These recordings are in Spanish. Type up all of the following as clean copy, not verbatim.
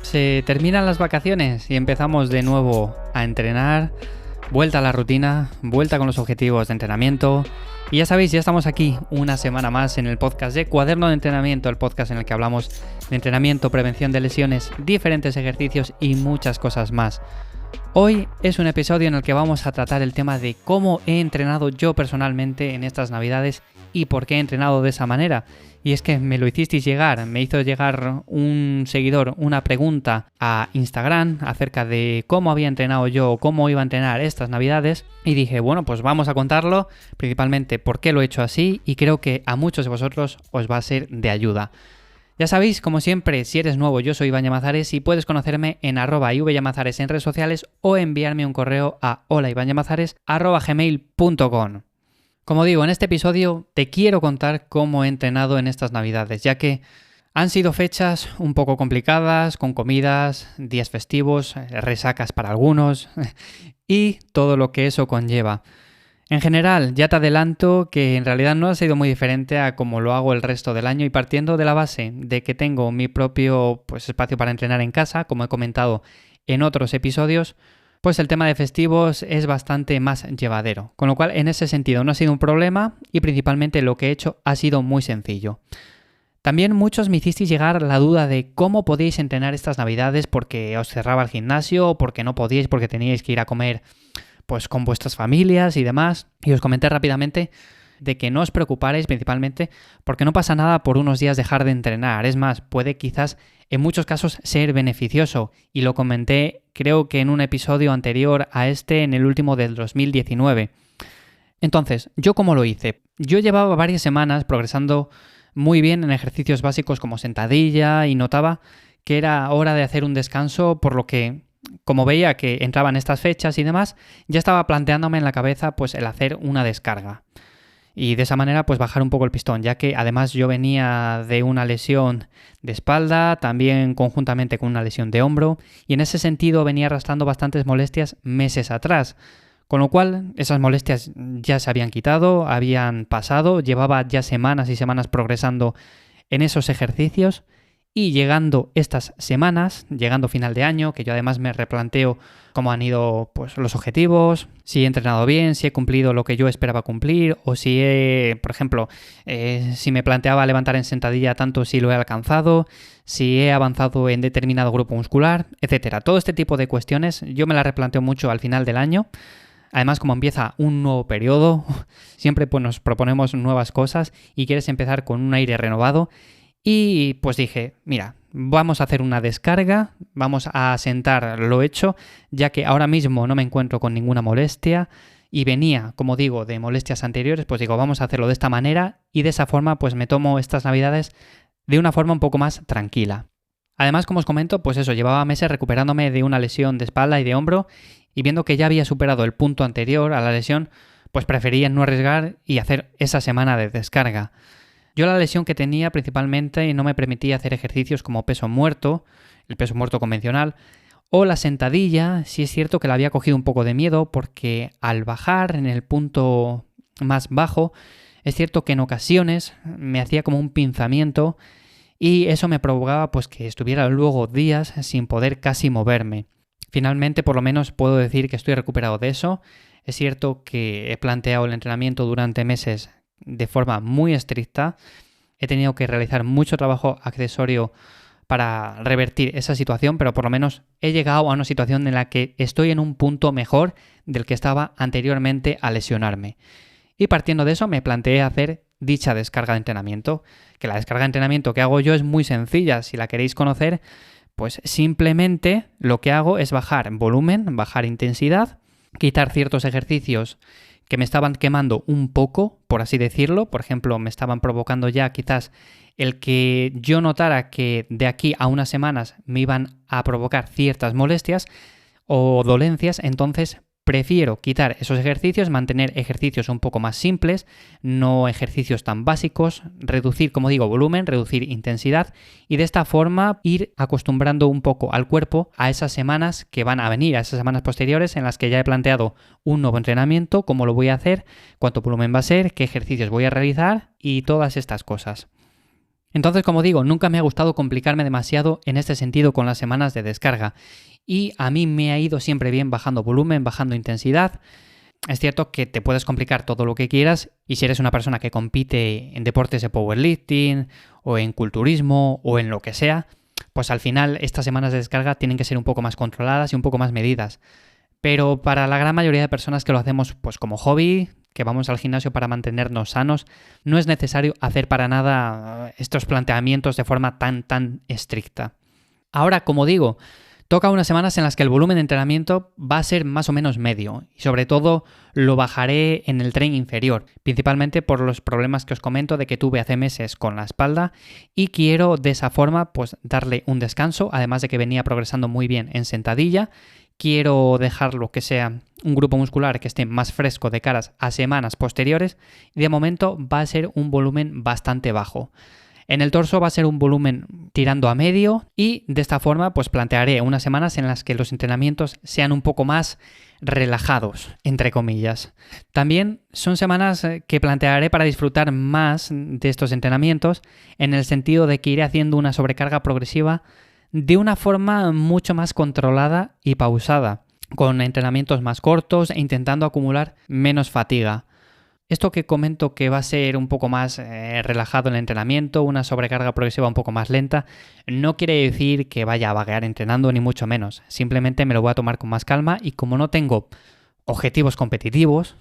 Se terminan las vacaciones y empezamos de nuevo a entrenar, vuelta a la rutina, vuelta con los objetivos de entrenamiento. Y ya sabéis, ya estamos aquí una semana más en el podcast de Cuaderno de Entrenamiento, el podcast en el que hablamos de entrenamiento, prevención de lesiones, diferentes ejercicios y muchas cosas más. Hoy es un episodio en el que vamos a tratar el tema de cómo he entrenado yo personalmente en estas navidades y por qué he entrenado de esa manera. Y es que me lo hicisteis llegar, me hizo llegar un seguidor una pregunta a Instagram acerca de cómo había entrenado yo o cómo iba a entrenar estas navidades y dije, bueno, pues vamos a contarlo, principalmente por qué lo he hecho así y creo que a muchos de vosotros os va a ser de ayuda. Ya sabéis, como siempre, si eres nuevo, yo soy Iván Llamazares y puedes conocerme en @ivllamazares en redes sociales o enviarme un correo a holaivanyamazares@gmail.com. Como digo, en este episodio te quiero contar cómo he entrenado en estas navidades, ya que han sido fechas un poco complicadas, con comidas, días festivos, resacas para algunos y todo lo que eso conlleva. En general, ya te adelanto que en realidad no ha sido muy diferente a como lo hago el resto del año y partiendo de la base de que tengo mi propio espacio para entrenar en casa, como he comentado en otros episodios, pues el tema de festivos es bastante más llevadero. Con lo cual, en ese sentido no ha sido un problema y principalmente lo que he hecho ha sido muy sencillo. También muchos me hicisteis llegar la duda de cómo podíais entrenar estas navidades porque os cerraba el gimnasio o porque no podíais porque teníais que ir a comer pues con vuestras familias y demás. Y os comenté rápidamente de que no os preocuparais principalmente porque no pasa nada por unos días dejar de entrenar. Es más, puede quizás en muchos casos ser beneficioso y lo comenté creo que en un episodio anterior a este, en el último del 2019. Entonces, ¿yo cómo lo hice? Yo llevaba varias semanas progresando muy bien en ejercicios básicos como sentadilla y notaba que era hora de hacer un descanso, por lo que, como veía que entraban estas fechas y demás, ya estaba planteándome en la cabeza pues el hacer una descarga. Y de esa manera pues bajar un poco el pistón, ya que además yo venía de una lesión de espalda, también conjuntamente con una lesión de hombro, y en ese sentido venía arrastrando bastantes molestias meses atrás. Con lo cual esas molestias ya se habían quitado, habían pasado, llevaba ya semanas y semanas progresando en esos ejercicios. Y llegando estas semanas, llegando final de año, que yo además me replanteo cómo han ido pues, los objetivos, si he entrenado bien, si he cumplido lo que yo esperaba cumplir, o si por ejemplo, si me planteaba levantar en sentadilla tanto, si lo he alcanzado, si he avanzado en determinado grupo muscular, etcétera. Todo este tipo de cuestiones yo me las replanteo mucho al final del año. Además, como empieza un nuevo periodo, siempre pues, nos proponemos nuevas cosas y quieres empezar con un aire renovado. Y pues dije, mira, vamos a hacer una descarga, vamos a asentar lo hecho, ya que ahora mismo no me encuentro con ninguna molestia y venía, como digo, de molestias anteriores, pues digo, vamos a hacerlo de esta manera y de esa forma pues me tomo estas navidades de una forma un poco más tranquila. Además, como os comento, pues eso, llevaba meses recuperándome de una lesión de espalda y de hombro y viendo que ya había superado el punto anterior a la lesión, pues prefería no arriesgar y hacer esa semana de descarga. Yo la lesión que tenía principalmente no me permitía hacer ejercicios como peso muerto, el peso muerto convencional, o la sentadilla. Sí es cierto que la había cogido un poco de miedo porque al bajar en el punto más bajo, es cierto que en ocasiones me hacía como un pinzamiento y eso me provocaba pues que estuviera luego días sin poder casi moverme. Finalmente, por lo menos puedo decir que estoy recuperado de eso. Es cierto que he planteado el entrenamiento durante meses de forma muy estricta. He tenido que realizar mucho trabajo accesorio para revertir esa situación, pero por lo menos he llegado a una situación en la que estoy en un punto mejor del que estaba anteriormente a lesionarme. Y partiendo de eso me planteé hacer dicha descarga de entrenamiento, que la descarga de entrenamiento que hago yo es muy sencilla. Si la queréis conocer, pues simplemente lo que hago es bajar volumen, bajar intensidad, quitar ciertos ejercicios que me estaban quemando un poco, por así decirlo. Por ejemplo, me estaban provocando ya quizás el que yo notara que de aquí a unas semanas me iban a provocar ciertas molestias o dolencias, entonces prefiero quitar esos ejercicios, mantener ejercicios un poco más simples, no ejercicios tan básicos, reducir, como digo, volumen, reducir intensidad y de esta forma ir acostumbrando un poco al cuerpo a esas semanas que van a venir, a esas semanas posteriores en las que ya he planteado un nuevo entrenamiento, cómo lo voy a hacer, cuánto volumen va a ser, qué ejercicios voy a realizar y todas estas cosas. Entonces, como digo, nunca me ha gustado complicarme demasiado en este sentido con las semanas de descarga. Y a mí me ha ido siempre bien bajando volumen, bajando intensidad. Es cierto que te puedes complicar todo lo que quieras y si eres una persona que compite en deportes de powerlifting o en culturismo o en lo que sea, pues al final estas semanas de descarga tienen que ser un poco más controladas y un poco más medidas. Pero para la gran mayoría de personas que lo hacemos pues como hobby, que vamos al gimnasio para mantenernos sanos, no es necesario hacer para nada estos planteamientos de forma tan estricta. Ahora, como digo, toca unas semanas en las que el volumen de entrenamiento va a ser más o menos medio y sobre todo lo bajaré en el tren inferior, principalmente por los problemas que os comento de que tuve hace meses con la espalda y quiero de esa forma pues darle un descanso, además de que venía progresando muy bien en sentadilla. Quiero dejarlo que sea un grupo muscular que esté más fresco de caras a semanas posteriores y de momento va a ser un volumen bastante bajo. En el torso va a ser un volumen tirando a medio y de esta forma pues plantearé unas semanas en las que los entrenamientos sean un poco más relajados, entre comillas. También son semanas que plantearé para disfrutar más de estos entrenamientos en el sentido de que iré haciendo una sobrecarga progresiva de una forma mucho más controlada y pausada, con entrenamientos más cortos e intentando acumular menos fatiga. Esto que comento que va a ser un poco más relajado en el entrenamiento, una sobrecarga progresiva un poco más lenta, no quiere decir que vaya a vaguear entrenando ni mucho menos. Simplemente me lo voy a tomar con más calma y como no tengo objetivos competitivos,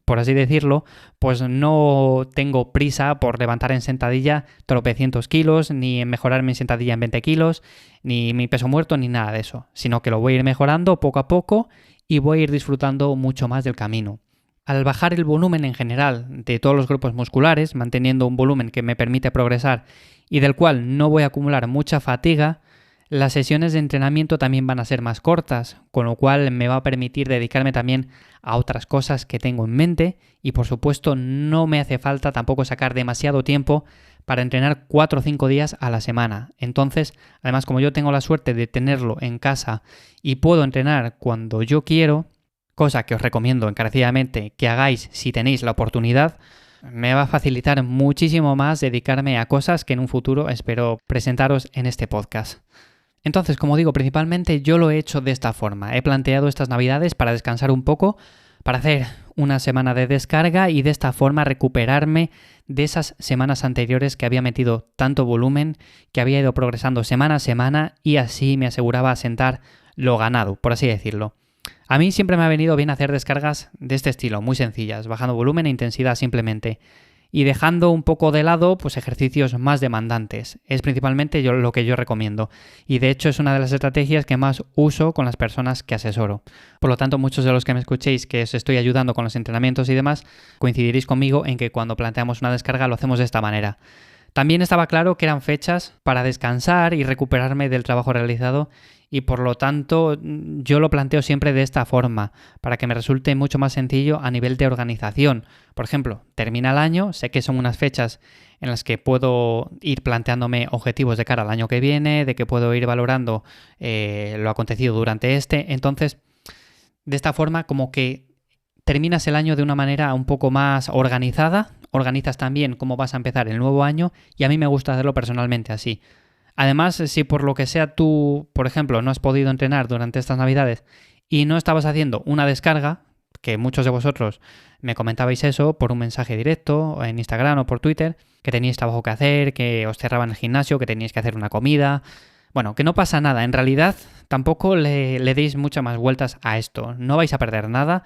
por así decirlo, pues no tengo prisa por levantar en sentadilla tropecientos kilos, ni en mejorar mi sentadilla en 20 kilos, ni mi peso muerto, ni nada de eso, sino que lo voy a ir mejorando poco a poco y voy a ir disfrutando mucho más del camino. Al bajar el volumen en general de todos los grupos musculares, manteniendo un volumen que me permite progresar y del cual no voy a acumular mucha fatiga, las sesiones de entrenamiento también van a ser más cortas, con lo cual me va a permitir dedicarme también a otras cosas que tengo en mente y por supuesto no me hace falta tampoco sacar demasiado tiempo para entrenar 4 o 5 días a la semana. Entonces, además como yo tengo la suerte de tenerlo en casa y puedo entrenar cuando yo quiero, cosa que os recomiendo encarecidamente que hagáis si tenéis la oportunidad, me va a facilitar muchísimo más dedicarme a cosas que en un futuro espero presentaros en este podcast. Entonces, como digo, principalmente yo lo he hecho de esta forma. He planteado estas navidades para descansar un poco, para hacer una semana de descarga y de esta forma recuperarme de esas semanas anteriores que había metido tanto volumen, que había ido progresando semana a semana y así me aseguraba asentar lo ganado, por así decirlo. A mí siempre me ha venido bien hacer descargas de este estilo, muy sencillas, bajando volumen e intensidad simplemente. Y dejando un poco de lado pues ejercicios más demandantes. Es principalmente lo que yo recomiendo. Y de hecho es una de las estrategias que más uso con las personas que asesoro. Por lo tanto, muchos de los que me escuchéis que os estoy ayudando con los entrenamientos y demás, coincidiréis conmigo en que cuando planteamos una descarga lo hacemos de esta manera. También estaba claro que eran fechas para descansar y recuperarme del trabajo realizado y por lo tanto yo lo planteo siempre de esta forma, para que me resulte mucho más sencillo a nivel de organización. Por ejemplo, termina el año, sé que son unas fechas en las que puedo ir planteándome objetivos de cara al año que viene, de que puedo ir valorando lo acontecido durante entonces de esta forma como que terminas el año de una manera un poco más organizada, organizas también cómo vas a empezar el nuevo año y a mí me gusta hacerlo personalmente así. Además, si por lo que sea tú, por ejemplo, no has podido entrenar durante estas navidades y no estabas haciendo una descarga, que muchos de vosotros me comentabais eso por un mensaje directo en Instagram o por Twitter, que teníais trabajo que hacer, que os cerraban el gimnasio, que teníais que hacer una comida. Bueno, que no pasa nada. En realidad, tampoco le deis muchas más vueltas a esto. No vais a perder nada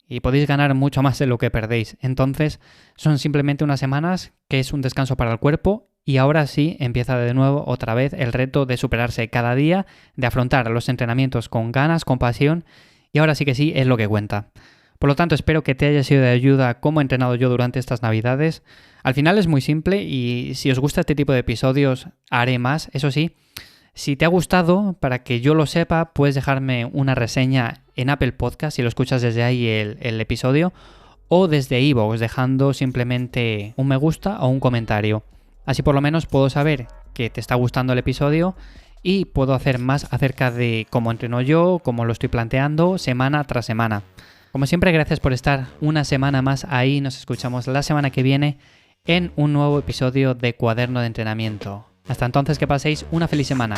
y podéis ganar mucho más de lo que perdéis. Entonces, son simplemente unas semanas que es un descanso para el cuerpo. Y ahora sí empieza de nuevo otra vez el reto de superarse cada día, de afrontar los entrenamientos con ganas, con pasión, y ahora sí que sí es lo que cuenta. Por lo tanto, espero que te haya sido de ayuda cómo he entrenado yo durante estas navidades. Al final es muy simple y si os gusta este tipo de episodios haré más. Eso sí, si te ha gustado, para que yo lo sepa, puedes dejarme una reseña en Apple Podcast si lo escuchas desde ahí el episodio, o desde iVoox dejando simplemente un me gusta o un comentario. Así por lo menos puedo saber que te está gustando el episodio y puedo hacer más acerca de cómo entreno yo, cómo lo estoy planteando semana tras semana. Como siempre, gracias por estar una semana más ahí. Nos escuchamos la semana que viene en un nuevo episodio de Cuaderno de Entrenamiento. Hasta entonces, que paséis una feliz semana.